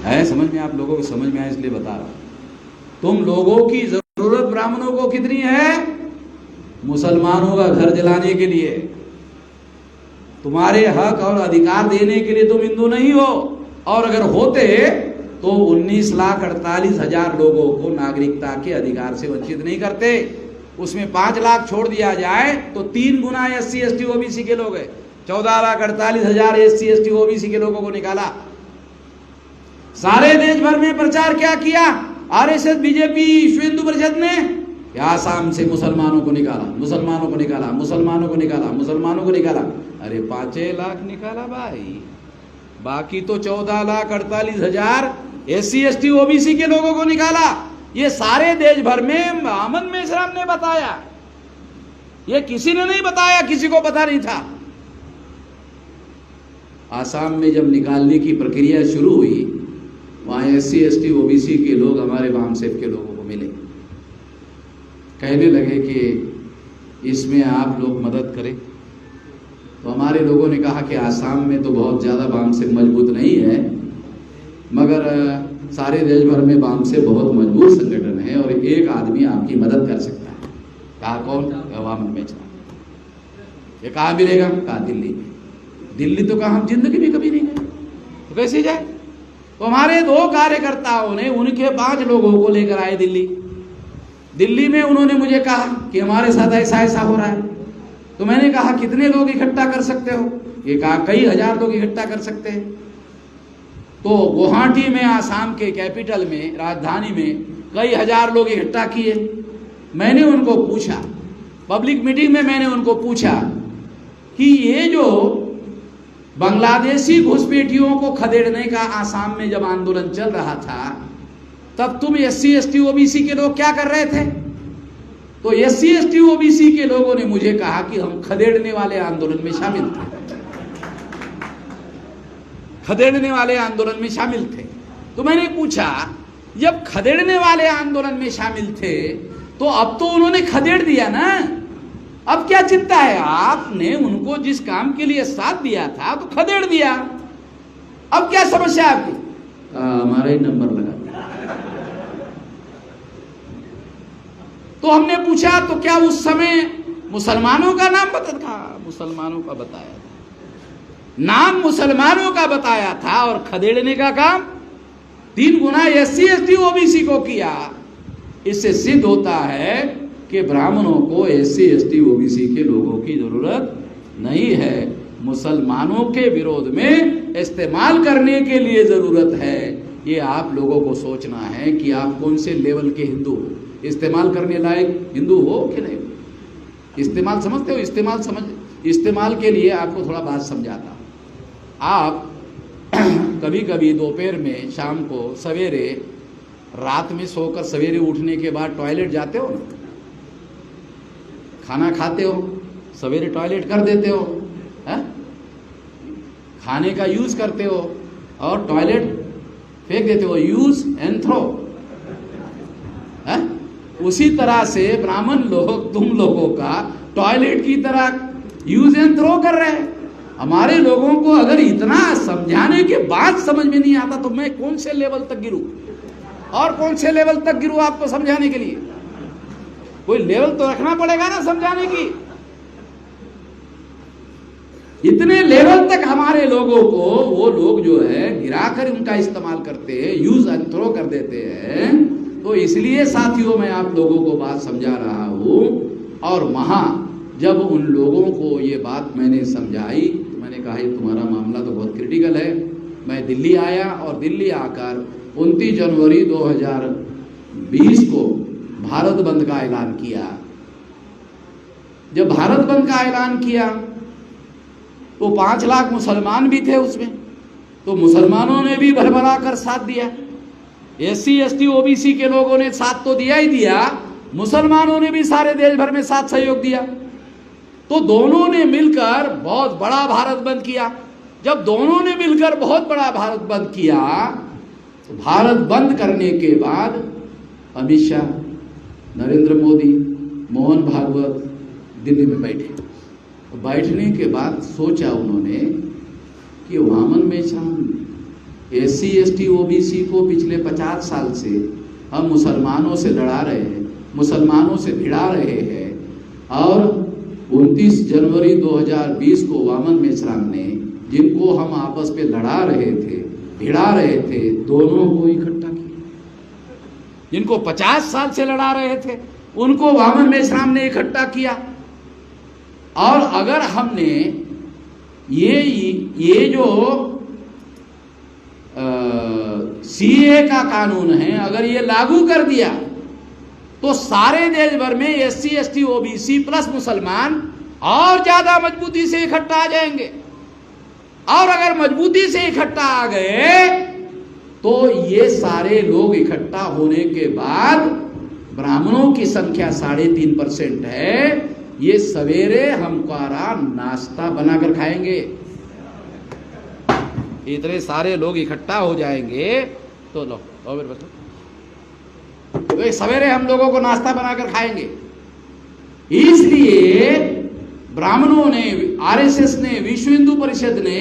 है समझ में? आप लोगों को समझ में आए इसलिए बता रहा हूं। तुम लोगों की जरूरत ब्राह्मणों को कितनी है? मुसलमानों का घर जलाने के लिए, तुम्हारे हक और अधिकार देने के लिए तुम हिंदू नहीं हो। और अगर होते तो 19,48,000 लोगों को नागरिकता के अधिकार से वंचित नहीं करते। उसमें 5 लाख छोड़ दिया जाए तो 3 गुना SC ST OBC के लोग हैं। 14,48,000 SC ST OBC के लोगों को निकाला। सारे देश भर में प्रचार क्या किया RSS BJP विश्व हिंदू परिषद ने? आसाम से मुसलमानों को निकाला, मुसलमानों को निकाला, मुसलमानों को निकाला, मुसलमानों को निकाला। अरे 5 लाख निकाला भाई, बाकी तो 14,48,000 SC ST OBC के लोगों को निकाला। ये सारे देश भर में अमन मेश्राम ने बताया, ये किसी ने नहीं बताया, किसी को पता नहीं था। आसाम में जब निकालने की प्रक्रिया शुरू हुई, वहां SC ST OBC के लोग हमारे वामसेफ के लोगों को मिले, कहने लगे कि इसमें आप लोग मदद करें। तो हमारे लोगों ने कहा कि आसाम में तो बहुत ज़्यादा वामसेफ मजबूत नहीं है, मगर सारे देश भर में वामसेफ बहुत मजबूत संगठन है और एक आदमी आपकी मदद कर सकता है। कहा कौन? अमन मेश्राम। ये कहाँ मिलेगा? कहा दिल्ली में। दिल्ली तो कहा हम जिंदगी में कभी नहीं गए, तो कैसे जाए? तो हमारे 2 कार्यकर्ताओं ने उनके 5 लोगों को लेकर आए दिल्ली। दिल्ली में उन्होंने मुझे कहा कि हमारे साथ ऐसा ऐसा हो रहा है। तो मैंने कहा कितने लोग इकट्ठा कर सकते हो? ये कहा कई हजार लोग इकट्ठा कर सकते हैं। तो गुवाहाटी में, आसाम के कैपिटल में, राजधानी में कई हजार लोग इकट्ठा किए। मैंने उनको पूछा, पब्लिक मीटिंग में मैंने उनको पूछा कि ये जो बांग्लादेशी घुसपैठियों को खदेड़ने का आसाम में जब आंदोलन चल रहा था, तब तुम SC ST OBC के लोग क्या कर रहे थे? तो SC ST OBC के लोगों ने मुझे कहा कि हम खदेड़ने वाले आंदोलन में शामिल थे, खदेड़ने वाले आंदोलन में शामिल थे। तो मैंने पूछा, जब खदेड़ने वाले आंदोलन में शामिल थे तो अब तो उन्होंने खदेड़ दिया ना, अब क्या चिंता है? आपने उनको जिस काम के लिए साथ दिया था तो खदेड़ दिया, अब क्या समस्या है आपकी? हमारा ही नंबर लगा। तो हमने पूछा तो क्या उस समय मुसलमानों का नाम बता था? मुसलमानों का बताया था, नाम मुसलमानों का बताया था, और खदेड़ने का काम 3 गुना SC ST OBC को किया। इससे सिद्ध होता है कि ब्राह्मणों को SC ST OBC के लोगों की जरूरत नहीं है, मुसलमानों के विरोध में इस्तेमाल करने के लिए जरूरत है। ये आप लोगों को सोचना है कि आप कौन से लेवल के हिंदू हो, इस्तेमाल करने लायक हिंदू हो कि नहीं। इस्तेमाल समझते हो? इस्तेमाल के लिए आपको थोड़ा बात समझाता। आप कभी कभी दोपहर में, शाम को, सवेरे, रात में सोकर सवेरे उठने के बाद टॉयलेट जाते हो ना, खाना खाते हो, सवेरे टॉयलेट कर देते हो, है? खाने का यूज करते हो और टॉयलेट फेंक देते हो, यूज एंड थ्रो, है? उसी तरह से ब्राह्मण लोग तुम लोगों का टॉयलेट की तरह यूज एंड थ्रो कर रहे हैं। हमारे लोगों को अगर इतना समझाने के बाद समझ में नहीं आता तो मैं कौन से लेवल तक गिरूं और कौन से लेवल तक गिरूं आपको समझाने के लिए? कोई लेवल तो रखना पड़ेगा ना समझाने की। इतने लेवल तक हमारे लोगों को वो लोग जो है गिराकर उनका इस्तेमाल करते हैं, यूज एंड थ्रो कर देते हैं। तो इसलिए साथियों मैं आप लोगों को बात समझा रहा हूं। और वहां जब उन लोगों को ये बात मैंने समझाई तो मैंने कहा ये तुम्हारा मामला तो बहुत क्रिटिकल है। मैं दिल्ली आया और दिल्ली आकर 29 जनवरी 2020 को भारत बंद का ऐलान किया। जब भारत बंद का ऐलान किया तो 5 लाख मुसलमान भी थे उसमें, तो मुसलमानों ने भी भरभरा कर साथ दिया। SC ST OBC के लोगों ने साथ तो दिया ही दिया, मुसलमानों ने भी सारे देश भर में साथ सहयोग दिया। तो दोनों ने मिलकर बहुत बड़ा भारत बंद किया। जब दोनों ने मिलकर बहुत बड़ा भारत बंद किया तो भारत बंद करने के बाद अमित शाह, नरेंद्र मोदी, मोहन भागवत दिल्ली में बैठे। बैठने के बाद सोचा उन्होंने कि Vaman Meshram SC ST OBC को पिछले 50 साल से हम मुसलमानों से लड़ा रहे हैं, मुसलमानों से भिड़ा रहे हैं, और 29 जनवरी 2020 को वामन मेश्राम ने, जिनको हम आपस में लड़ा रहे थे, भिड़ा रहे थे, दोनों को इकट्ठा किया। जिनको 50 साल से लड़ा रहे थे उनको वामन मेश्राम ने इकट्ठा किया। और अगर हमने ये जो CAA का कानून है, अगर ये लागू कर दिया तो सारे देश भर में SC ST OBC प्लस मुसलमान और ज्यादा मजबूती से इकट्ठा आ जाएंगे। और अगर मजबूती से इकट्ठा आ गए तो ये सारे लोग इकट्ठा होने के बाद, ब्राह्मणों की संख्या 3.5% है, ये सवेरे हमारा नाश्ता बनाकर खाएंगे। इतने सारे लोग इकट्ठा हो जाएंगे तो लो मेरे पास, तो सवेरे हम लोगों को नाश्ता बनाकर खाएंगे। इसलिए ब्राह्मणों ने, RSS ने, विश्व हिंदू परिषद ने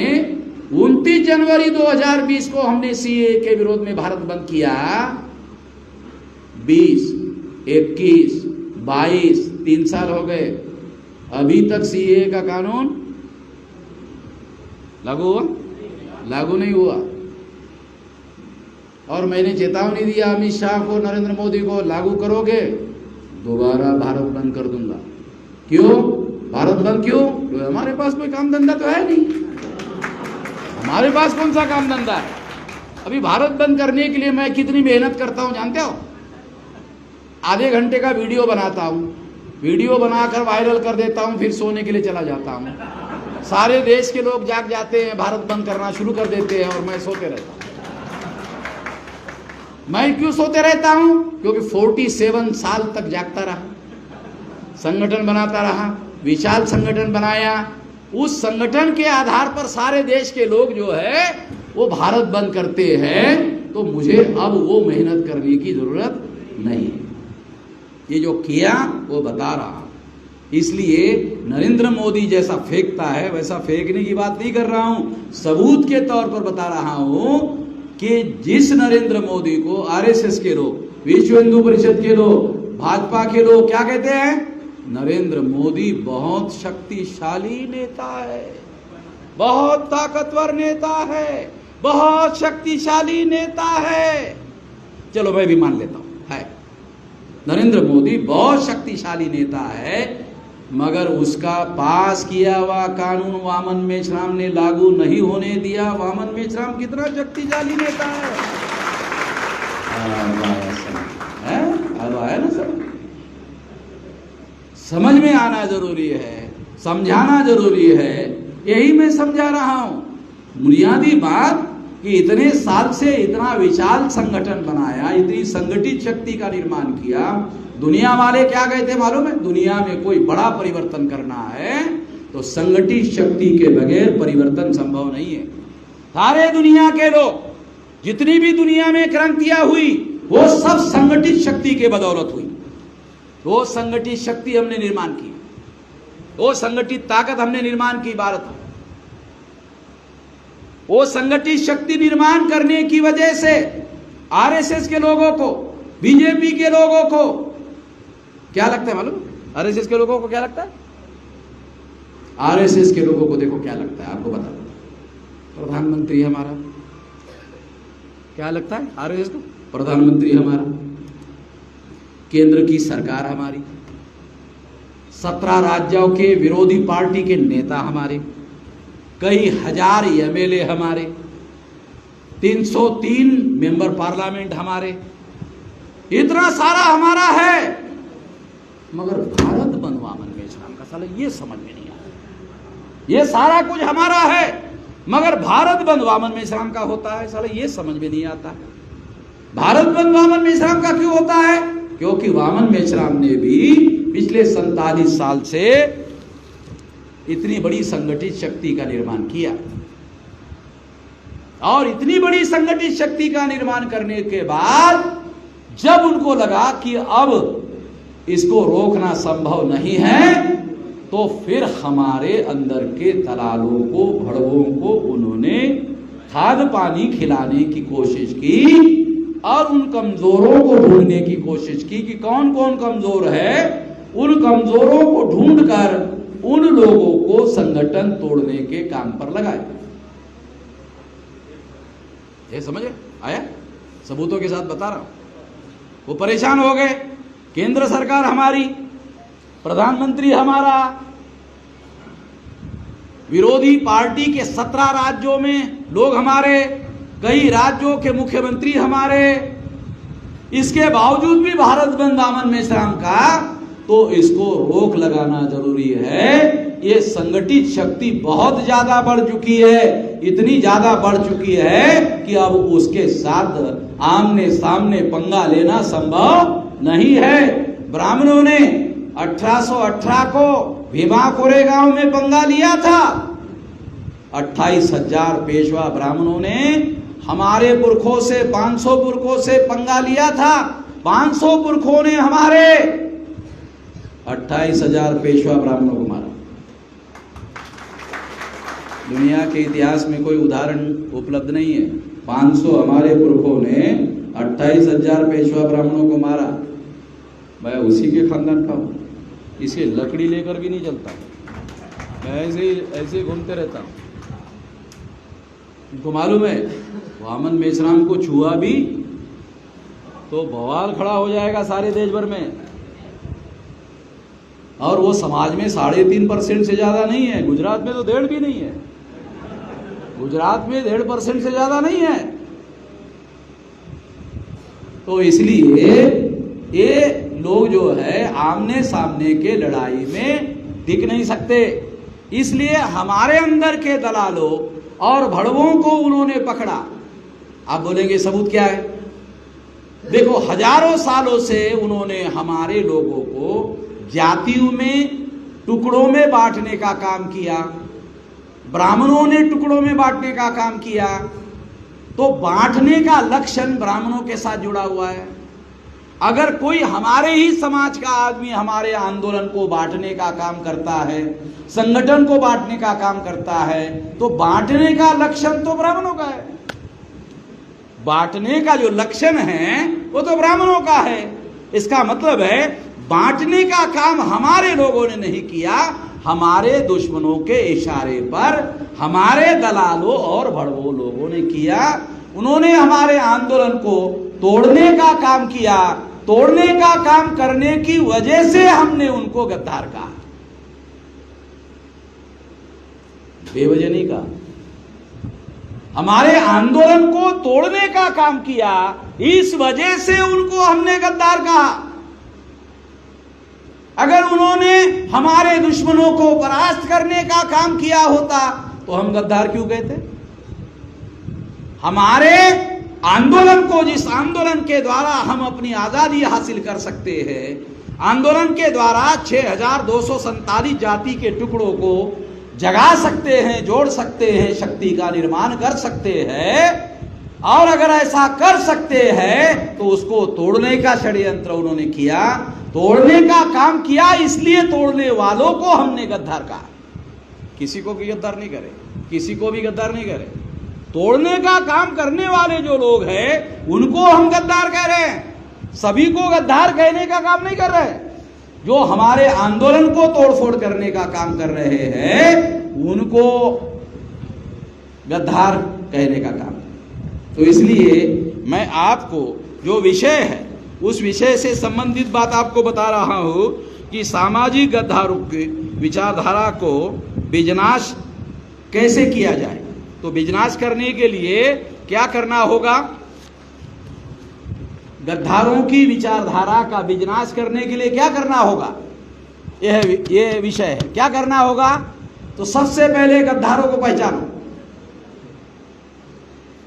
29 जनवरी 2020 को हमने CAA के विरोध में भारत बंद किया। 20, 21, 22, 3 साल हो गए, अभी तक CAA का कानून लागू नहीं हुआ। और मैंने चेतावनी दिया अमित शाह को, नरेंद्र मोदी को, लागू करोगे दोबारा भारत बंद कर दूंगा। क्यों भारत बंद? क्यों? तो हमारे पास कोई काम धंधा तो है नहीं। हमारे पास कौन सा काम धंधा है? अभी भारत बंद करने के लिए मैं कितनी मेहनत करता हूं जानते हो? आधे घंटे का वीडियो बनाता हूं, वीडियो बनाकर वायरल कर देता हूं, फिर सोने के लिए चला जाता हूं। सारे देश के लोग जाग जाते हैं, भारत बंद करना शुरू कर देते हैं, और मैं सोते रहता हूं। मैं क्यों सोते रहता हूं? क्योंकि 47 साल तक जागता रहा, संगठन बनाता रहा, विशाल संगठन बनाया। उस संगठन के आधार पर सारे देश के लोग जो है वो भारत बंद करते हैं, तो मुझे अब वो मेहनत करने की जरूरत नहीं है। ये जो किया वो बता रहा। इसलिए नरेंद्र मोदी जैसा फेंकता है वैसा फेंकने की बात नहीं कर रहा हूं, सबूत के तौर पर बता रहा हूं कि जिस नरेंद्र मोदी को RSS के लोग, विश्व हिंदू परिषद के लोग, भाजपा के लोग क्या कहते हैं? नरेंद्र मोदी बहुत शक्तिशाली नेता है, बहुत ताकतवर नेता है, बहुत शक्तिशाली नेता है। चलो मैं भी मान लेता हूं, है नरेंद्र मोदी बहुत शक्तिशाली नेता है, मगर उसका पास किया हुआ कानून वामन मेश्राम ने लागू नहीं होने दिया। वामन मेश्राम कितना शक्तिशाली नेता है। अब आया ना सब? समझ में आना जरूरी है, समझाना जरूरी है। यही मैं समझा रहा हूं। बुनियादी बात कि इतने साल से इतना विशाल संगठन बनाया, इतनी संगठित शक्ति का निर्माण किया। दुनिया वाले क्या कहते मालूम है? दुनिया में कोई बड़ा परिवर्तन करना है तो संगठित शक्ति के बगैर परिवर्तन संभव नहीं है। सारे दुनिया के लोग, जितनी भी दुनिया में क्रांतियां हुई, वो सब संगठित शक्ति के बदौलत हुई। वो संगठित शक्ति हमने निर्माण की, वो संगठित ताकत हमने निर्माण की भारत में। वो संगठित शक्ति निर्माण करने की वजह से RSS के लोगों को, BJP के लोगों को क्या लगता है मालूम? RSS के लोगों को क्या लगता है? RSS के लोगों को देखो क्या लगता है, आपको बता दो। प्रधानमंत्री हमारा क्या लगता है RSS को? प्रधानमंत्री हमारा, केंद्र की सरकार हमारी, 17 राज्यों के विरोधी पार्टी के नेता हमारे, कई हजार MLA हमारे, 303 मेंबर पार्लियामेंट हमारे, इतना सारा हमारा है। मगर भारत बंद वामन मेश्राम का साला ये समझ में नहीं आता। ये सारा कुछ हमारा है मगर भारत बंद वामन मेश्राम का होता है, साला ये समझ में नहीं आता। भारत बंद वामन मेश्राम का क्यों होता है? क्योंकि वामन मेश्राम ने भी पिछले 47 साल से इतनी बड़ी संगठित शक्ति का निर्माण किया, और इतनी बड़ी संगठित शक्ति का निर्माण करने के बाद जब उनको लगा कि अब इसको रोकना संभव नहीं है, तो फिर हमारे अंदर के दलालों को, भड़वों को उन्होंने खाद पानी खिलाने की कोशिश की और उन कमजोरों को ढूंढने की कोशिश की कि कौन कौन कमजोर है। उन कमजोरों को ढूंढकर उन लोगों को संगठन तोड़ने के काम पर लगाए। ये समझ आया? सबूतों के साथ बता रहा हूं। वो परेशान हो गए, केंद्र सरकार हमारी, प्रधानमंत्री हमारा, विरोधी पार्टी के 17 राज्यों में लोग हमारे, कई राज्यों के मुख्यमंत्री हमारे, इसके बावजूद भी भारत बंद आमन मेश्राम का, तो इसको रोक लगाना जरूरी है। ये संगठित शक्ति बहुत ज्यादा बढ़ चुकी है, इतनी ज्यादा बढ़ चुकी है कि अब उसके साथ आमने सामने पंगा लेना संभव नहीं है। ब्राह्मणों ने 1818 को भीमा कोरेगांव में पंगा लिया था। 28,000 पेशवा ब्राह्मणों ने हमारे पुरखों से, 500 पुरखों से पंगा लिया था। 500 पुरखों ने हमारे 28,000 पेशवा ब्राह्मणों को मारा। दुनिया के इतिहास में कोई उदाहरण उपलब्ध नहीं है। 500 हमारे पुरखों ने 28,000 पेशवा ब्राह्मणों को मारा। मैं उसी के खानदान का हूं, इसे लकड़ी लेकर भी नहीं चलता, मैं ऐसे ही घूमते रहता हूं। तुमको मालूम है, वामन मेश्राम को छुआ भी तो बवाल खड़ा हो जाएगा सारे देश भर में। और वो समाज में 3.5% से ज्यादा नहीं है। गुजरात में तो 1.5 भी नहीं है। गुजरात में 1.5% से ज्यादा नहीं है। तो इसलिए ये लोग जो है आमने सामने के लड़ाई में टिक नहीं सकते। इसलिए हमारे अंदर के दलालों और भड़वों को उन्होंने पकड़ा। आप बोलेंगे सबूत क्या है? देखो, हजारों सालों से उन्होंने हमारे लोगों को जातियों में, टुकड़ों में बांटने का काम किया। ब्राह्मणों ने टुकड़ों में बांटने का काम किया। तो बांटने का लक्षण ब्राह्मणों के साथ जुड़ा हुआ है। अगर कोई हमारे ही समाज का आदमी हमारे आंदोलन को बांटने का काम करता है, संगठन को बांटने का काम करता है, तो बांटने का लक्षण तो ब्राह्मणों का है। बांटने का जो लक्षण है वो तो ब्राह्मणों का है। इसका मतलब है बांटने का काम हमारे लोगों ने नहीं किया, हमारे दुश्मनों के इशारे पर हमारे दलालों और भड़वों लोगों ने किया। उन्होंने हमारे आंदोलन को तोड़ने का काम किया। तोड़ने का काम करने की वजह से हमने उनको गद्दार कहा, बेवजह नहीं कहा। हमारे आंदोलन को तोड़ने का काम किया, इस वजह से उनको हमने गद्दार कहा। अगर उन्होंने हमारे दुश्मनों को परास्त करने का काम किया होता तो हम गद्दार क्यों कहते? हमारे आंदोलन को, जिस आंदोलन के द्वारा हम अपनी आजादी हासिल कर सकते हैं, आंदोलन के द्वारा 6,247 जाति के टुकड़ों को जगा सकते हैं, जोड़ सकते हैं, शक्ति का निर्माण कर सकते हैं। और अगर ऐसा कर सकते हैं तो उसको तोड़ने का षड्यंत्र उन्होंने किया, तोड़ने का काम किया। इसलिए तोड़ने वालों को हमने गद्दार कहा। किसी को भी गद्दार नहीं करे, किसी को भी गद्दार नहीं करे। तोड़ने का काम करने वाले जो लोग हैं उनको हम गद्दार कह रहे हैं, सभी को गद्दार कहने का काम नहीं कर रहे। जो हमारे आंदोलन को तोड़फोड़ करने का काम कर रहे हैं उनको गद्दार कहने का काम। तो इसलिए मैं आपको जो विषय है उस विषय से संबंधित बात आपको बता रहा हूं कि सामाजिक गद्दारों की विचारधारा को विनाश कैसे किया जाए। तो विनाश करने के लिए क्या करना होगा? गद्दारों की विचारधारा का विनाश करने के लिए क्या करना होगा, यह विषय है। क्या करना होगा? तो सबसे पहले गद्दारों को पहचानो।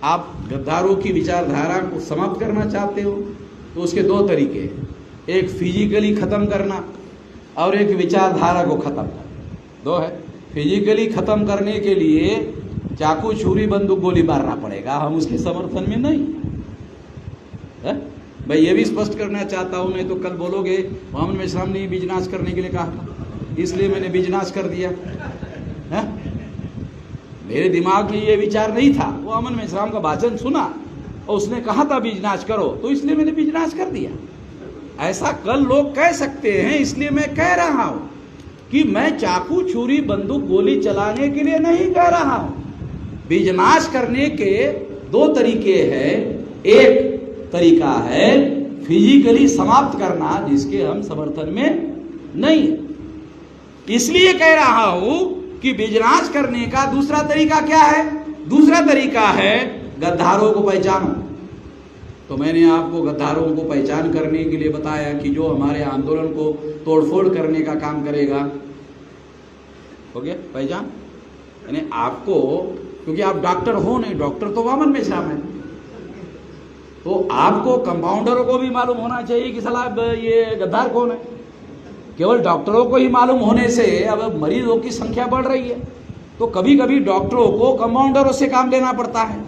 आप गद्दारों की विचारधारा को समाप्त करना चाहते हो तो उसके 2 तरीके हैं, एक फिजिकली खत्म करना और एक विचारधारा को खत्म करना। 2 है। फिजिकली खत्म करने के लिए चाकू, छुरी, बंदूक, गोली मारना पड़ेगा। हम उसके समर्थन में नहीं है। मैं ये भी स्पष्ट करना चाहता हूं, नहीं तो कल बोलोगे वामन मेश्राम ने विनाश करने के लिए कहा था इसलिए मैंने विनाश कर दिया है। मेरे दिमाग में ये विचार नहीं था। वो अमन मेश्राम का भाषण सुना और उसने कहा था बीजनाश करो, तो इसलिए मैंने बीजनाश कर दिया। ऐसा कल लोग कह सकते हैं, इसलिए मैं कह रहा हूं कि मैं चाकू छुरी बंदूक गोली चलाने के लिए नहीं कह रहा हूं। बीजनाश करने के दो तरीके हैं। एक तरीका है फिजिकली समाप्त करना, जिसके हम समर्थन में नहीं है। इसलिए कह रहा हूं कि बीजनाश करने का दूसरा तरीका क्या है? दूसरा तरीका है गद्दारों को पहचानो। तो मैंने आपको गद्दारों को पहचान करने के लिए बताया कि जो हमारे आंदोलन को तोड़फोड़ करने का काम करेगा, हो गया पहचान। यानी आपको, क्योंकि आप डॉक्टर हो नहीं, डॉक्टर तो वामन मेश्राम है, तो आपको कंपाउंडरों को भी मालूम होना चाहिए कि साला ये गद्दार कौन है। केवल डॉक्टरों को ही मालूम होने से अब मरीजों की संख्या बढ़ रही है, तो कभी कभी डॉक्टरों को कंपाउंडरों से काम लेना पड़ता है।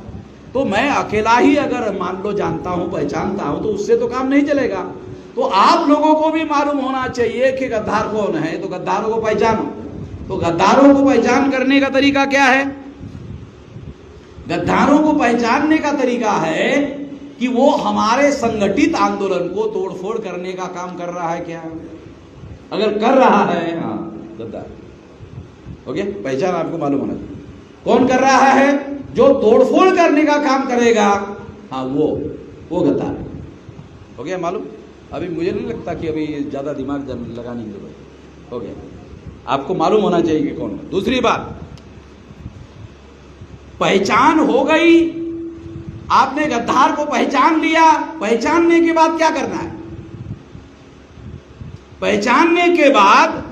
तो मैं अकेला ही अगर मान लो जानता हूं, पहचानता हूं, तो उससे तो काम नहीं चलेगा। तो आप लोगों को भी मालूम होना चाहिए कि गद्दार कौन है, तो गद्दारों को पहचानो। तो गद्दारों को पहचान करने का तरीका क्या है? गद्दारों को पहचानने का तरीका है कि वो हमारे संगठित आंदोलन को तोड़फोड़ करने का काम कर रहा है क्या? अगर कर रहा है, हाँ गद्दार हो गया। पहचान आपको मालूम होना चाहिए कौन कर रहा है। जो तोड़फोड़ करने का काम करेगा, हाँ वो गद्दार हो गया मालूम। अभी मुझे नहीं लगता कि अभी ज्यादा दिमाग लगाने की जरूरत हो गया। आपको मालूम होना चाहिए कि कौन है। दूसरी बात, पहचान हो गई, आपने गद्दार को पहचान लिया। पहचानने के बाद क्या करना है? पहचानने के बाद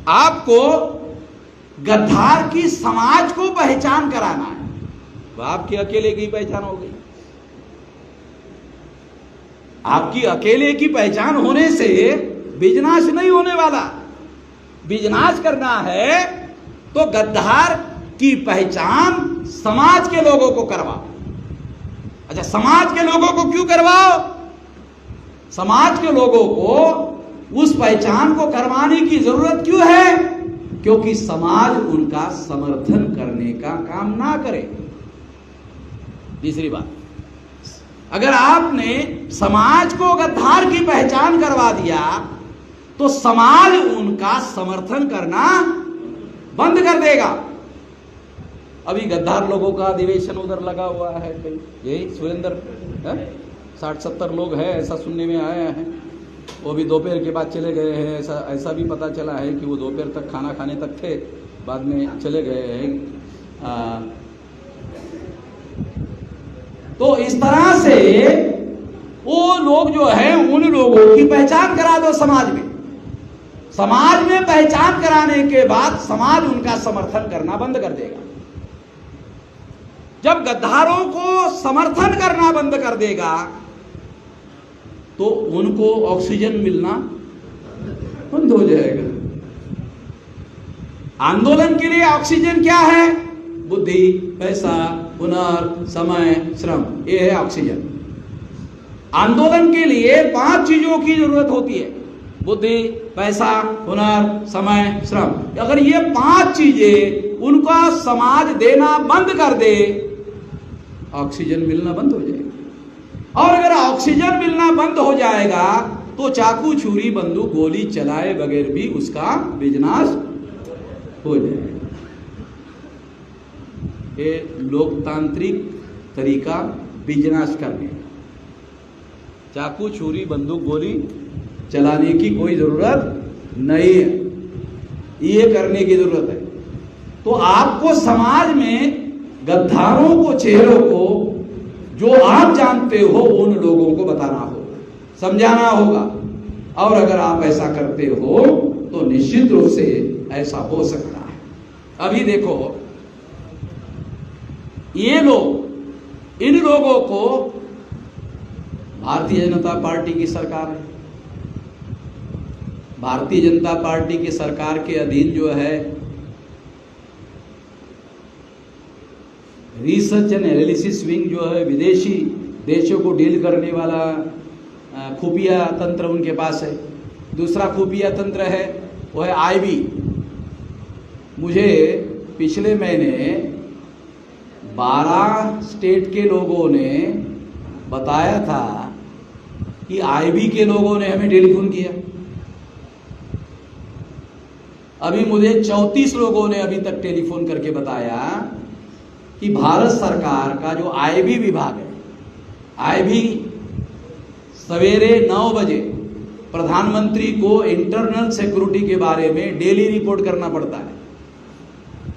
आपको गद्दार की समाज को पहचान कराना है। वह आपकी अकेले की पहचान हो गई। आपकी अकेले की पहचान होने से बीजनाश नहीं होने वाला। बीजनाश करना है तो गद्दार की पहचान समाज के लोगों को करवाओ। अच्छा, समाज के लोगों को क्यों करवाओ? समाज के लोगों को उस पहचान को करवाने की जरूरत क्यों है? क्योंकि समाज उनका समर्थन करने का काम ना करे। तीसरी बात, अगर आपने समाज को गद्दार की पहचान करवा दिया तो समाज उनका समर्थन करना बंद कर देगा। अभी गद्दार लोगों का अधिवेशन उधर लगा हुआ है, यही सुरेंद्र 60-70 लोग हैं, ऐसा सुनने में आया है। वो भी दोपहर के बाद चले गए हैं, ऐसा भी पता चला है कि वो दोपहर तक खाना खाने तक थे, बाद में चले गए हैं। तो इस तरह से वो लोग जो है, उन लोगों की पहचान करा दो समाज में। समाज में पहचान कराने के बाद समाज उनका समर्थन करना बंद कर देगा। जब गद्दारों को समर्थन करना बंद कर देगा तो उनको ऑक्सीजन मिलना बंद हो जाएगा। आंदोलन के लिए ऑक्सीजन क्या है? बुद्धि, पैसा, हुनर, समय, श्रम, ये है ऑक्सीजन। आंदोलन के लिए 5 चीजों की जरूरत होती है: बुद्धि, पैसा, हुनर, समय, श्रम। अगर ये 5 चीजें उनका समाज देना बंद कर दे, ऑक्सीजन मिलना बंद हो जाएगा। और अगर ऑक्सीजन मिलना बंद हो जाएगा तो चाकू छुरी बंदूक गोली चलाए बगैर भी उसका बिजनेस हो जाएगा। ये लोकतांत्रिक तरीका बिजनेस करने का। चाकू छुरी बंदूक गोली चलाने की कोई जरूरत नहीं है, ये करने की जरूरत है। तो आपको समाज में गद्दारों को, चेहरों को जो आप जानते हो, उन लोगों को बताना होगा, समझाना होगा। और अगर आप ऐसा करते हो तो निश्चित रूप से ऐसा हो सकता है। अभी देखो, ये लोग, इन लोगों को भारतीय जनता पार्टी की सरकार है। भारतीय जनता पार्टी की सरकार के अधीन जो है रिसर्च एंड एनालिसिस विंग जो है, विदेशी देशों को डील करने वाला खुफिया तंत्र उनके पास है। दूसरा खुफिया तंत्र है वो है आईबी। मुझे पिछले महीने 12 स्टेट के लोगों ने बताया था कि आईबी के लोगों ने हमें टेलीफोन किया। अभी मुझे 34 लोगों ने अभी तक टेलीफोन करके बताया कि भारत सरकार का जो आईबी विभाग है, आईबी सवेरे 9 बजे प्रधानमंत्री को इंटरनल सिक्योरिटी के बारे में डेली रिपोर्ट करना पड़ता है।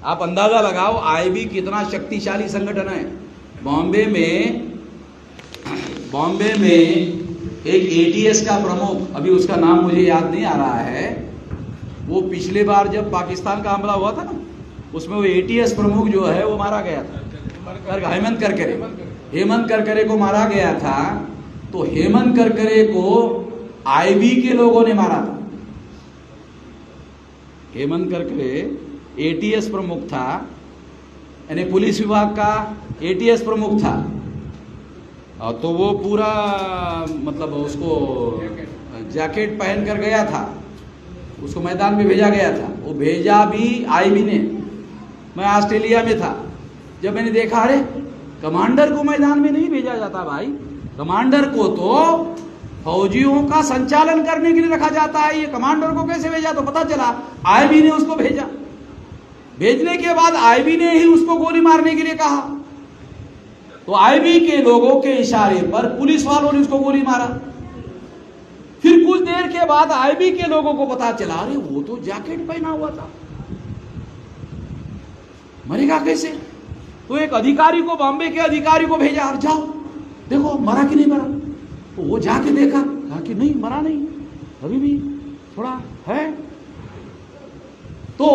आप अंदाजा लगाओ आईबी कितना शक्तिशाली संगठन है। बॉम्बे में एक एटीएस का प्रमुख, अभी उसका नाम मुझे याद नहीं आ रहा है, वो पिछले बार जब पाकिस्तान का हमला हुआ था ना, उसमें वो एटीएस प्रमुख जो है वो मारा गया था। हेमंत करकरे को मारा गया था। तो हेमंत करकरे को आईबी के लोगों ने मारा था। हेमंत करकरे एटीएस प्रमुख था, यानी पुलिस विभाग का एटीएस प्रमुख था। और तो वो पूरा मतलब उसको जैकेट पहन कर गया था, उसको मैदान में भेजा गया था। वो भेजा भी आईबी ने। मैं ऑस्ट्रेलिया में था, जब मैंने देखा अरे कमांडर को मैदान में नहीं भेजा जाता भाई, कमांडर को तो फौजियों का संचालन करने के लिए रखा जाता है, ये कमांडर को कैसे भेजा? तो पता चला आईबी ने उसको भेजा। भेजने के बाद आईबी ने ही उसको गोली मारने के लिए कहा। तो आईबी के लोगों के इशारे पर पुलिस वालों ने उसको गोली मारा। फिर कुछ देर के बाद आईबी के लोगों को पता चला अरे वो तो जैकेट पहना हुआ था, मरेगा कैसे? तो एक अधिकारी को, बॉम्बे के अधिकारी को भेजा, और जाओ देखो मरा कि नहीं मरा। तो वो जाके देखा, कहा कि नहीं मरा नहीं, अभी भी थोड़ा है। तो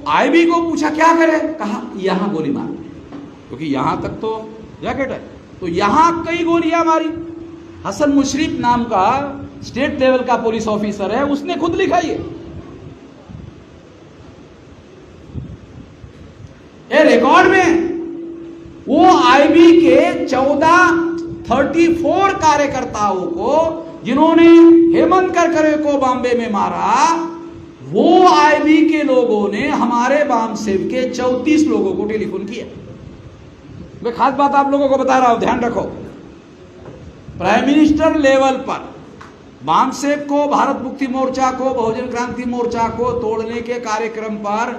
आईबी को पूछा क्या करे? कहा यहां गोली मार, क्योंकि यहां तक तो जैकेट है। तो यहां कई गोलियां मारी। हसन मुशर्रफ नाम का स्टेट लेवल का पुलिस ऑफिसर है, उसने खुद लिखा ये रिकॉर्ड में। वो आईबी के 34 कार्यकर्ताओं को जिन्होंने हेमंत करकरे को बॉम्बे में मारा, वो आईबी के लोगों ने हमारे बामसेव के 34 लोगों को टेलीफोन किया। मैं खास बात आप लोगों को बता रहा हूं, ध्यान रखो। प्राइम मिनिस्टर लेवल पर बामसेव को, भारत मुक्ति मोर्चा को, बहुजन क्रांति मोर्चा को तोड़ने के कार्यक्रम पर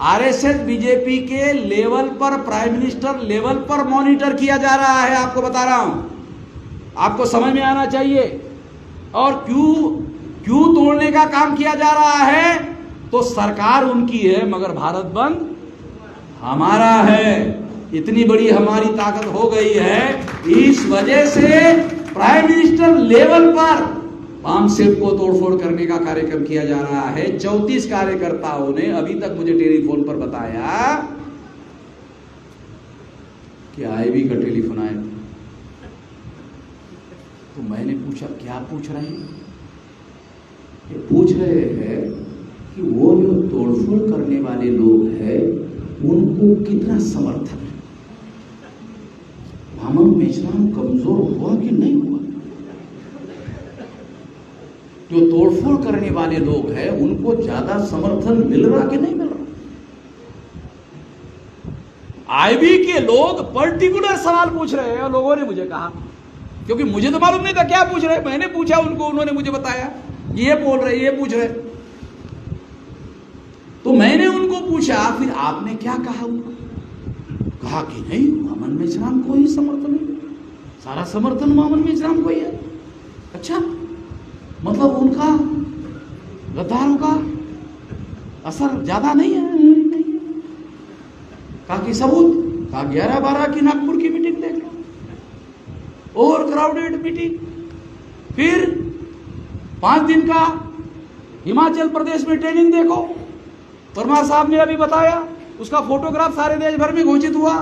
आरएसएस बीजेपी के लेवल पर, प्राइम मिनिस्टर लेवल पर मॉनिटर किया जा रहा है। आपको बता रहा हूं, आपको समझ में आना चाहिए। और क्यों तोड़ने का काम किया जा रहा है? तो सरकार उनकी है मगर भारत बंद हमारा है। इतनी बड़ी हमारी ताकत हो गई है, इस वजह से प्राइम मिनिस्टर लेवल पर बामसेव को तोड़फोड़ करने का कार्यक्रम किया जा रहा है। 34 कार्यकर्ताओं ने अभी तक मुझे टेलीफोन पर बताया कि आईबी का टेलीफोन आया। तो मैंने पूछा क्या पूछ रहे हैं? ये पूछ रहे हैं कि वो जो तोड़फोड़ करने वाले लोग हैं उनको कितना समर्थन है, मोहम्मद मेजराम कमजोर हुआ कि नहीं हुआ? जो तोड़फोड़ करने वाले लोग हैं उनको ज्यादा समर्थन मिल रहा कि नहीं मिल रहा? आईबी के लोग पर्टिकुलर सवाल पूछ रहे हैं और लोगों ने मुझे कहा, क्योंकि मुझे तो मालूम नहीं था क्या पूछ रहे। मैंने पूछा उनको, उन्होंने मुझे बताया ये बोल रहे, ये पूछ रहे। तो मैंने उनको पूछा फिर आपने क्या कहा उनको? कहा कि नहीं, मोहम्मद मेजराम को ही समर्थन है, सारा समर्थन मोहम्मद मेजराम को ही है। अच्छा, मतलब उनका गद्दारों का असर ज्यादा नहीं है? नहीं। कहा कि सबूत? कहा 11-12 की नागपुर की मीटिंग देख लो, ओवर क्राउडेड मीटिंग। फिर 5 दिन का हिमाचल प्रदेश में ट्रेनिंग देखो, वर्मा साहब ने अभी बताया, उसका फोटोग्राफ सारे देश भर में घोषित हुआ।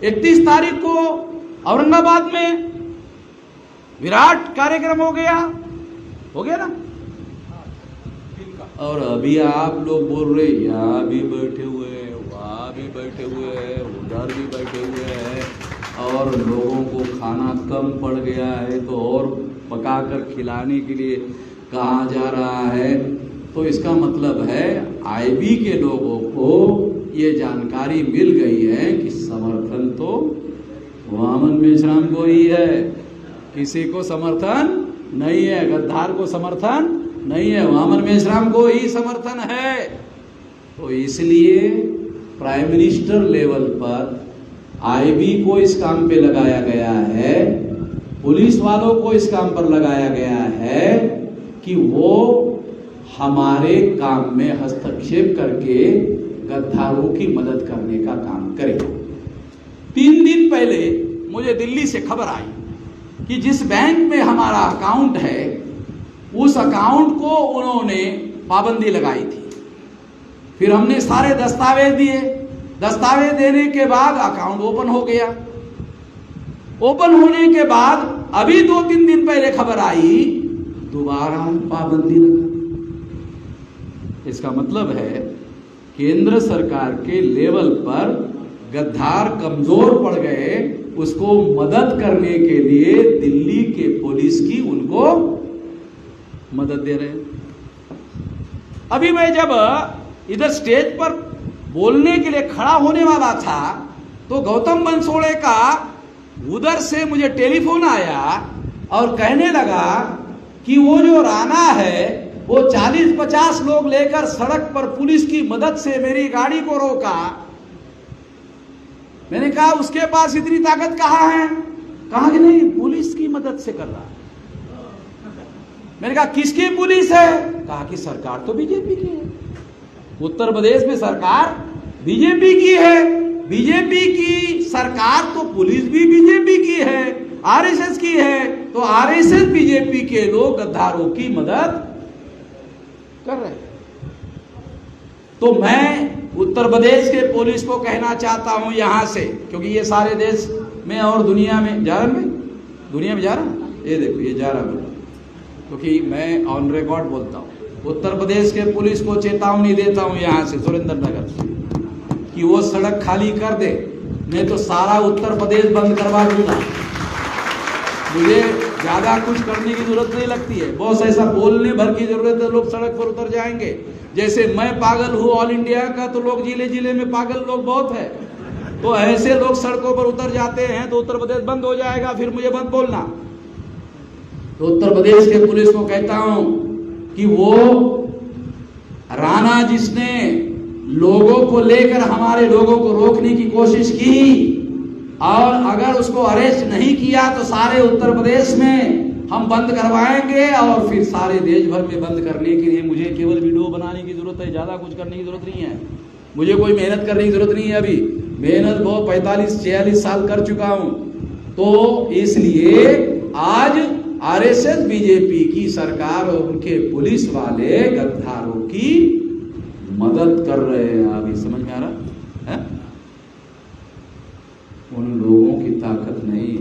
31 तारीख को औरंगाबाद में विराट कार्यक्रम हो गया ना। और अभी आप लोग बोल रहे यहाँ भी बैठे हुए हैं, वहाँ भी बैठे हुए हैं, उधर भी बैठे हुए हैं, और लोगों को खाना कम पड़ गया है तो और पकाकर खिलाने के लिए कहा जा रहा है। तो इसका मतलब है आईबी के लोगों को ये जानकारी मिल गई है कि समर्थन तो वामन मेश्राम को ही है, किसी को समर्थन नहीं है, गद्दार को समर्थन नहीं है, वामन मेश्राम को ही समर्थन है। तो इसलिए प्राइम मिनिस्टर लेवल पर आईबी को इस काम पे लगाया गया है, पुलिस वालों को इस काम पर लगाया गया है कि वो हमारे काम में हस्तक्षेप करके गद्दारों की मदद करने का काम करें। 3 दिन पहले मुझे दिल्ली से खबर आई कि जिस बैंक में हमारा अकाउंट है उस अकाउंट को उन्होंने पाबंदी लगाई थी। फिर हमने सारे दस्तावेज दिए, दस्तावेज देने के बाद अकाउंट ओपन हो गया। ओपन होने के बाद अभी 2-3 दिन पहले खबर आई दोबारा पाबंदी लगा। इसका मतलब है केंद्र सरकार के लेवल पर गद्दार कमजोर पड़ गए, उसको मदद करने के लिए दिल्ली के पुलिस की उनको मदद दे रहे हैं। अभी मैं जब इधर स्टेज पर बोलने के लिए खड़ा होने वाला था तो गौतम बंसोड़े का उधर से मुझे टेलीफोन आया और कहने लगा कि वो जो राणा है वो 40-50 लोग लेकर सड़क पर पुलिस की मदद से मेरी गाड़ी को रोका। मैंने कहा उसके पास इतनी ताकत कहाँ है? कहा कि नहीं, पुलिस की मदद से कर रहा है। मैंने कहा किसकी पुलिस है? कहा कि सरकार तो बीजेपी की है, उत्तर प्रदेश में सरकार बीजेपी की है, बीजेपी की सरकार तो पुलिस भी बीजेपी की है, आरएसएस की है, तो आरएसएस बीजेपी के लोग गद्दारों की मदद कर रहे हैं। तो मैं उत्तर प्रदेश के पुलिस को कहना चाहता हूं यहां से, क्योंकि ये सारे देश में और दुनिया में जा रहा है, दुनिया में जा रहा है, ये देखो ये जा रहा है, क्योंकि मैं ऑन रिकॉर्ड बोलता हूं। उत्तर प्रदेश के पुलिस को चेतावनी देता हूं यहां से सुरेंद्र नगर से कि वो सड़क खाली कर दे, नहीं तो सारा उत्तर प्रदेश बंद करवा दूंगा। मुझे ज्यादा कुछ करने की जरूरत नहीं लगती है, बहुत ऐसा बोलने भर की जरूरत है, लोग सड़क पर उतर जाएंगे। जैसे मैं पागल हूं ऑल इंडिया का, तो लोग जिले जिले में पागल लोग बहुत है, तो ऐसे लोग सड़कों पर उतर जाते हैं तो उत्तर प्रदेश बंद हो जाएगा, फिर मुझे मत बोलना। तो उत्तर प्रदेश के पुलिस को कहता हूं कि वो राणा जिसने लोगों को लेकर हमारे लोगों को रोकने की कोशिश की, और अगर उसको अरेस्ट नहीं किया तो सारे उत्तर प्रदेश में हम बंद करवाएंगे, और फिर सारे देश भर में बंद करने के लिए मुझे केवल वीडियो बनाने की जरूरत है, ज्यादा कुछ करने की जरूरत नहीं है, मुझे कोई मेहनत करने की जरूरत नहीं है। अभी मेहनत बहुत 45-46 साल कर चुका हूं। तो इसलिए आज आरएसएस बीजेपी की सरकार और उनके पुलिस वाले गद्दारों की मदद कर रहे हैं। अभी समझ में आ रहा है? उन लोगों की ताकत नहीं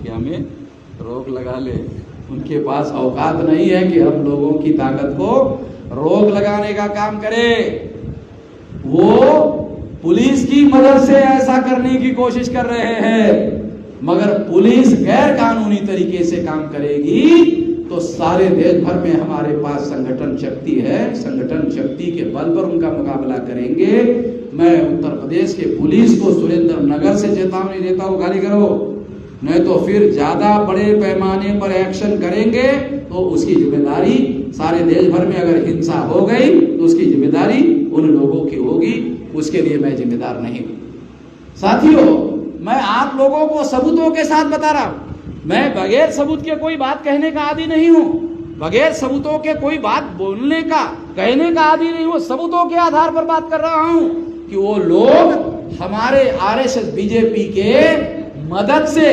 कि हमें रोक लगा ले, उनके पास औकात नहीं है कि हम लोगों की ताकत को रोक लगाने का काम करें। वो पुलिस की मदद से ऐसा करने की कोशिश कर रहे हैं, मगर पुलिस गैर कानूनी तरीके से काम करेगी तो सारे देश भर में हमारे पास संगठन शक्ति है, संगठन शक्ति के बल पर उनका मुकाबला करेंगे। मैं उत्तर प्रदेश के पुलिस को सुरेंद्र नगर से चेतावनी देता हूं, गाली करो, नहीं तो फिर ज्यादा बड़े पैमाने पर एक्शन करेंगे तो उसकी जिम्मेदारी सारे देश भर में अगर हिंसा हो गई तो उसकी जिम्मेदारी उन लोगों की होगी, उसके लिए मैं जिम्मेदार नहीं हूं। साथियों, मैं आप लोगों को सबूतों के साथ बता रहा हूं, मैं बगैर सबूत के कोई बात कहने का आदी नहीं हूं, बगैर सबूतों के कोई बात बोलने का कहने का आदी नहीं हूं। सबूतों के आधार पर बात कर रहा हूं कि वो लोग हमारे आरएसएस बीजेपी के मदद से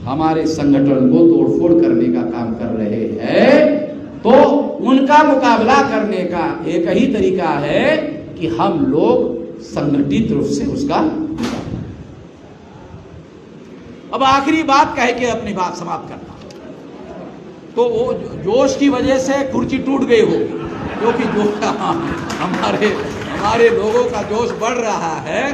हमारे संगठन को तोड़फोड़ करने का काम कर रहे हैं। तो उनका मुकाबला करने का एक ही तरीका है कि हम लोग संगठित रूप से उसका। अब आखिरी बात कह के अपनी बात समाप्त करना, तो वो जोश की वजह से कुर्सी टूट गई होगी, क्योंकि जो हमारे लोगों का जोश बढ़ रहा है,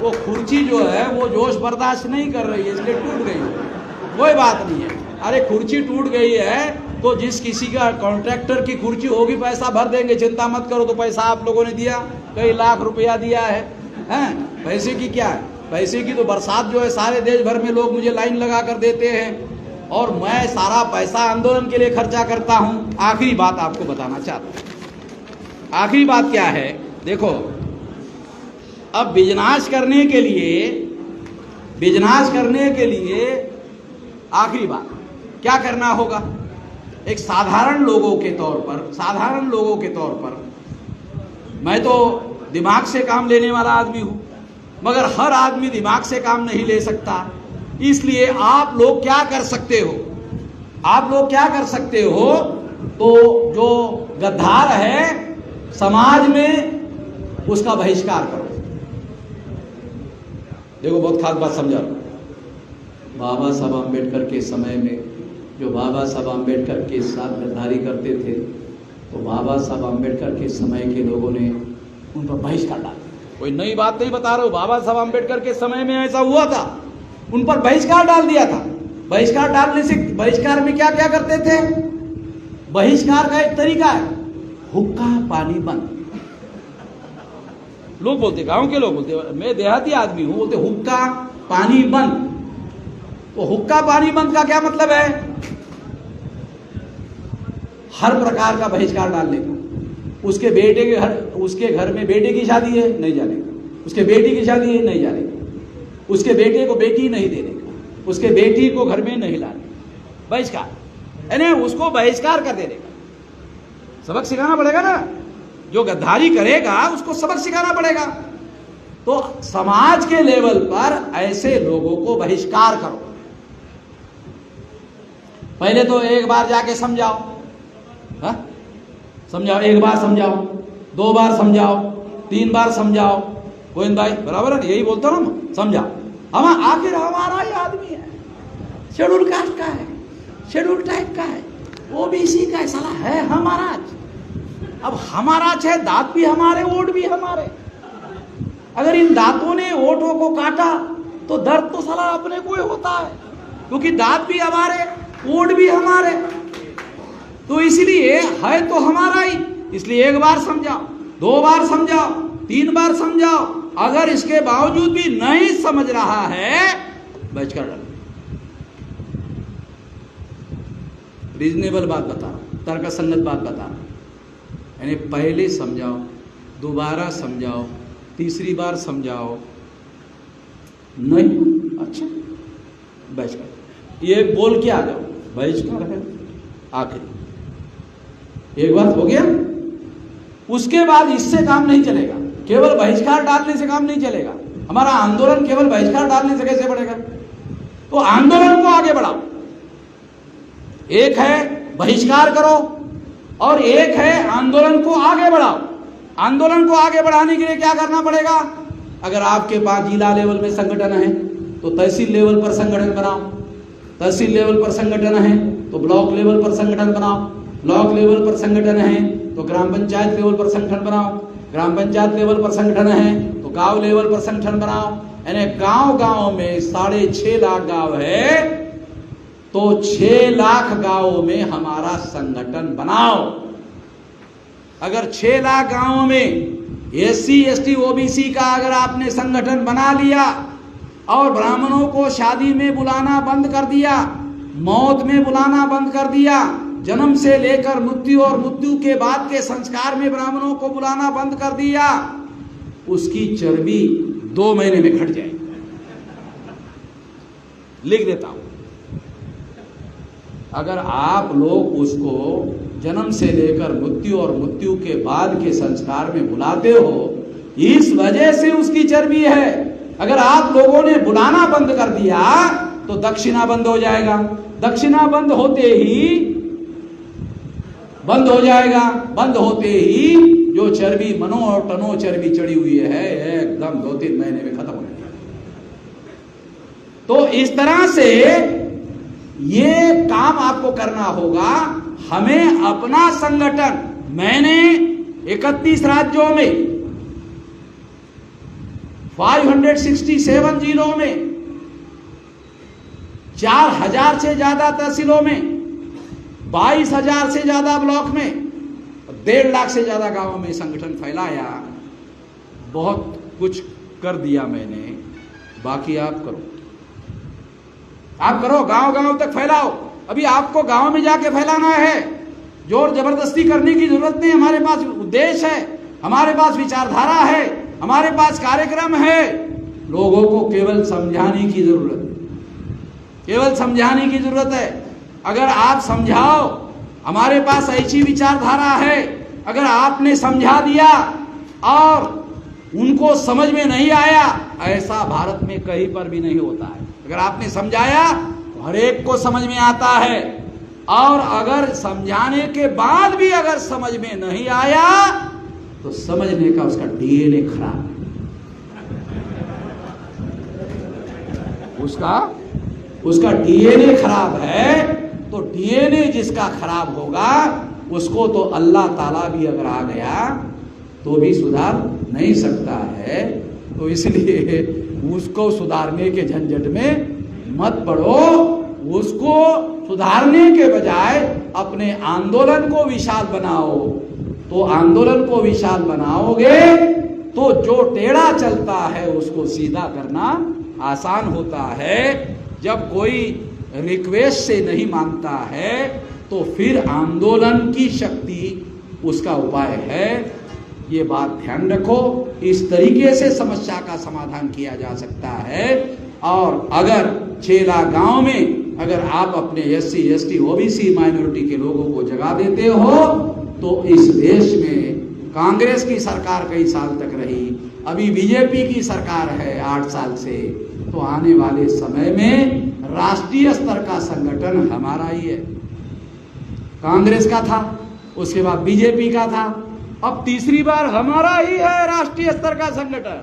वो कुर्सी जो है वो जोश बर्दाश्त नहीं कर रही है, इसलिए टूट गई होगी। कोई बात नहीं है, अरे कुर्सी टूट गई है तो जिस किसी का कॉन्ट्रैक्टर की कुर्सी होगी पैसा भर देंगे, चिंता मत करो। तो पैसा आप लोगों ने दिया, कई लाख रुपया दिया है, हैं? पैसे की क्या है? पैसे की तो बरसात जो है सारे देश भर में लोग मुझे लाइन लगा कर देते हैं और मैं सारा पैसा आंदोलन के लिए खर्चा करता हूं। आखिरी बात आपको बताना चाहता हूं। आखिरी बात क्या है? देखो, अब बिजनेस करने के लिए आखिरी बात क्या करना होगा? एक साधारण लोगों के तौर पर मैं तो दिमाग से काम लेने वाला आदमी हूं, मगर हर आदमी दिमाग से काम नहीं ले सकता। इसलिए आप लोग क्या कर सकते हो? तो जो गद्दार है समाज में उसका बहिष्कार करो। देखो, बहुत खास बात समझा। बाबा साहब आम्बेडकर के समय में जो बाबा साहब आम्बेडकर के साथ गद्दारी करते थे, तो बाबा साहब आम्बेडकर के समय के लोगों ने उन पर बहिष्कार डाला। कोई नई बात नहीं बता रहा हूं, बाबा साहब आम्बेडकर के समय में ऐसा हुआ था, उन पर बहिष्कार डाल दिया था। बहिष्कार डालने से, बहिष्कार में क्या क्या करते थे? बहिष्कार का एक तरीका है, हुक्का पानी बंद। लोग बोलते, गांव के लोग बोलते, मैं देहाती आदमी हूं, बोलते हुक्का पानी बंद। तो हुक्का पानी बंद का क्या मतलब है? हर प्रकार का बहिष्कार डालने का। उसके घर में बेटे की शादी है, नहीं जाने का। उसके बेटी की शादी है, नहीं जाने का। उसके बेटे को बेटी नहीं देने का। उसके बेटी को घर में नहीं लाने का। बहिष्कार, यानी उसको बहिष्कार कर देने का। सबक सिखाना पड़ेगा ना, जो गद्दारी करेगा उसको सबक सिखाना पड़ेगा। तो समाज के लेवल पर ऐसे लोगों को बहिष्कार करो। पहले तो एक बार जाके समझाओ, समझाओ, एक बार समझाओ, 2 बार समझाओ, 3 बार समझाओ। गोविंद भाई बराबर है, यही बोलता हूं ना, समझाओ। हम आखिर हमारा ही आदमी है, शेड्यूल कास्ट का है, शेड्यूल टाइप का है, ओबीसी का साला है हमारा। अब हमारा है, दांत भी हमारे, वोट भी हमारे। अगर इन दांतों ने वोटों को काटा तो दर्द तो साला अपने को ही होता है, क्योंकि दांत भी हमारे, वोट भी हमारे। तो इसलिए है तो हमारा ही। इसलिए 1 बार समझाओ, 2 बार समझाओ, 3 बार समझाओ। अगर इसके बावजूद भी नहीं समझ रहा है, बचकर डालो। रीजनेबल बात बता रहा हूं, तर्कसंगत बात बता रहा हूं। यानी पहले समझाओ, दोबारा समझाओ, तीसरी बार समझाओ, नहीं अच्छा बहिष्कार, ये बोल के आ जाओ, बहिष्कार है। आखिरी एक बात हो गया। उसके बाद इससे काम नहीं चलेगा, केवल बहिष्कार डालने से काम नहीं चलेगा। हमारा आंदोलन केवल बहिष्कार डालने से कैसे बढ़ेगा? तो आंदोलन को आगे बढ़ाओ। एक है बहिष्कार करो और एक है आंदोलन को आगे बढ़ाओ। आंदोलन को आगे बढ़ाने के लिए क्या करना पड़ेगा? अगर आपके पास जिला लेवल में संगठन है तो तहसील लेवल पर संगठन बनाओ। तहसील लेवल पर संगठन है तो ब्लॉक लेवल पर संगठन बनाओ। ब्लॉक लेवल पर संगठन है तो ग्राम पंचायत लेवल पर संगठन बनाओ। ग्राम पंचायत लेवल पर संगठन है तो गांव लेवल पर संगठन बनाओ। यानी गांव में 6.5 लाख गांव है तो 6 लाख गांवों में हमारा संगठन बनाओ। अगर 6 लाख गांवों में SC ST OBC का अगर आपने संगठन बना लिया और ब्राह्मणों को शादी में बुलाना बंद कर दिया, मौत में बुलाना बंद कर दिया, जन्म से लेकर मृत्यु और मृत्यु के बाद के संस्कार में ब्राह्मणों को बुलाना बंद कर दिया, उसकी चर्बी 2 महीने में घट जाएगी। लिख देता हूं। अगर आप लोग उसको जन्म से लेकर मृत्यु और मृत्यु के बाद के संस्कार में बुलाते हो, इस वजह से उसकी चर्बी है। अगर आप लोगों ने बुलाना बंद कर दिया तो दक्षिणा बंद हो जाएगा। दक्षिणा बंद होते ही बंद हो जाएगा। बंद होते ही जो चर्बी मनो और टनो चर्बी चढ़ी हुई है एकदम 2-3 महीने में खत्म हो जाएगी। तो इस तरह से ये काम आपको करना होगा। हमें अपना संगठन, मैंने 31 राज्यों में 567 जिलों में 4000 से ज्यादा तहसीलों में 22,000 से ज्यादा ब्लॉक में 1.5 लाख से ज्यादा गांवों में संगठन फैलाया। बहुत कुछ कर दिया मैंने, बाकी आप करो, आप करो, गांव गांव तक फैलाओ। अभी आपको गांव में जाके फैलाना है, जोर जबरदस्ती करने की जरूरत नहीं। हमारे पास उद्देश्य है, हमारे पास विचारधारा है, हमारे पास कार्यक्रम है। लोगों को केवल समझाने की जरूरत है, केवल समझाने की जरूरत है। अगर आप समझाओ, हमारे पास ऐसी विचारधारा है, अगर आपने समझा दिया और उनको समझ में नहीं आया, ऐसा भारत में कहीं पर भी नहीं होता है। अगर आपने समझाया तो हर एक को समझ में आता है, और अगर समझाने के बाद भी अगर समझ में नहीं आया तो समझने का उसका डीएनए खराब है, उसका डीएनए खराब है। तो डीएनए जिसका खराब होगा उसको तो अल्लाह ताला भी अगर आ गया तो भी सुधार नहीं सकता है। तो इसलिए उसको सुधारने के झंझट में मत पड़ो। उसको सुधारने के बजाय अपने आंदोलन को विशाल बनाओ। तो आंदोलन को विशाल बनाओगे तो जो टेढ़ा चलता है उसको सीधा करना आसान होता है। जब कोई रिक्वेस्ट से नहीं मानता है तो फिर आंदोलन की शक्ति उसका उपाय है। ये बात ध्यान रखो। इस तरीके से समस्या का समाधान किया जा सकता है। और अगर चेला गांव में अगर आप अपने SC ST OBC माइनॉरिटी के लोगों को जगा देते हो तो इस देश में कांग्रेस की सरकार कई साल तक रही, अभी बीजेपी की सरकार है 8 साल से। तो आने वाले समय में राष्ट्रीय स्तर का संगठन हमारा ही है। कांग्रेस का था, उसके बाद बीजेपी का था, अब तीसरी बार हमारा ही है। राष्ट्रीय स्तर का संगठन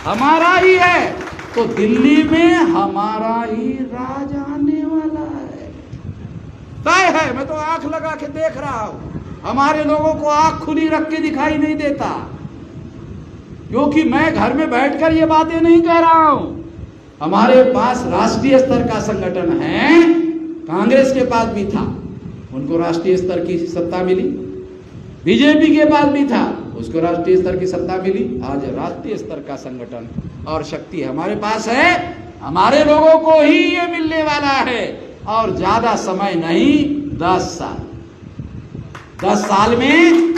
हमारा ही है। तो दिल्ली में हमारा ही राज आने वाला है, तय है। मैं तो आंख लगा के देख रहा हूं। हमारे लोगों को आंख खुली रख के दिखाई नहीं देता, क्योंकि मैं घर में बैठकर ये बातें नहीं कह रहा हूं। हमारे पास राष्ट्रीय स्तर का संगठन है। कांग्रेस के पास भी था, उनको राष्ट्रीय स्तर की सत्ता मिली। बीजेपी के पास भी था, उसको राष्ट्रीय स्तर की सत्ता मिली। आज राष्ट्रीय स्तर का संगठन और शक्ति हमारे पास है। हमारे लोगों को ही ये मिलने वाला है। और ज्यादा समय नहीं, 10 साल। 10 साल में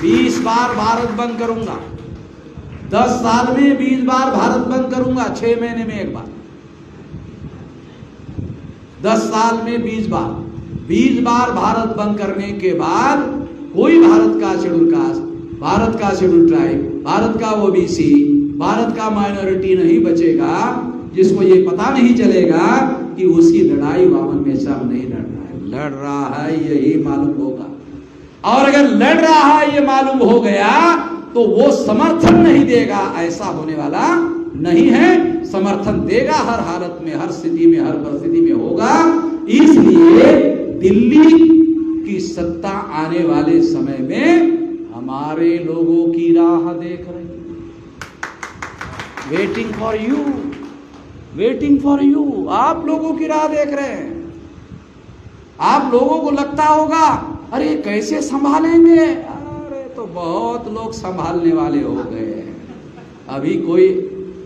20 बार भारत बंद करूंगा। 10 साल में 20 बार भारत बंद करूंगा, 6 महीने में एक बार। 10 साल में 20 बार। 20 बार भारत बंद करने के बाद कोई भारत का शेड्यूल कास्ट, भारत का शेड्यूल ट्राइब, भारत का OBC, भारत का माइनॉरिटी नहीं बचेगा जिसको ये पता नहीं चलेगा कि उसकी लड़ाई वामन में सब नहीं लड़ रहा है। लड़ रहा है यही मालूम होगा। और अगर लड़ रहा है ये मालूम हो गया तो वो समर्थन नहीं देगा, ऐसा होने वाला नहीं है। समर्थन देगा हर हालत में, हर स्थिति में, हर परिस्थिति में होगा। इसलिए दिल्ली की सत्ता आने वाले समय में हमारे लोगों की राह देख रही है। Waiting for you, waiting for you. आप लोगों की राह देख रहे हैं। आप लोगों को लगता होगा अरे कैसे संभालेंगे, अरे तो बहुत लोग संभालने वाले हो गए हैं। अभी कोई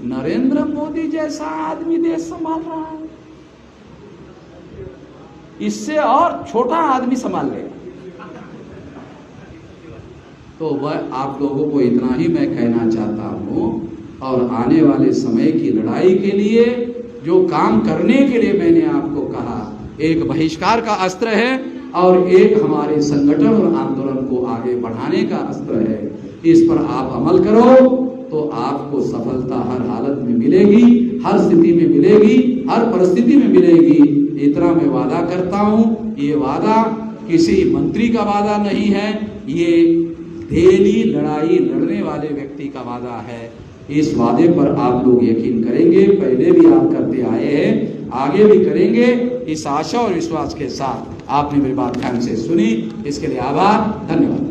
नरेंद्र मोदी जैसा आदमी देश संभाल रहा है, इससे और छोटा आदमी संभाल लेगा। तो वह आप लोगों को इतना ही मैं कहना चाहता हूं। और आने वाले समय की लड़ाई के लिए जो काम करने के लिए मैंने आपको कहा, एक बहिष्कार का अस्त्र है और एक हमारे संगठन और आंदोलन को आगे बढ़ाने का अस्त्र है। इस पर आप अमल करो तो आपको सफलता हर हालत में मिलेगी, हर स्थिति में मिलेगी, हर परिस्थिति में मिलेगी। इतना मैं वादा करता हूं। ये वादा किसी मंत्री का वादा नहीं है, ये डेली लड़ाई लड़ने वाले व्यक्ति का वादा है। इस वादे पर आप लोग यकीन करेंगे, पहले भी आप करते आए हैं, आगे भी करेंगे। इस आशा और विश्वास के साथ आपने मेरी बात ध्यान से सुनी, इसके लिए आभार, धन्यवाद।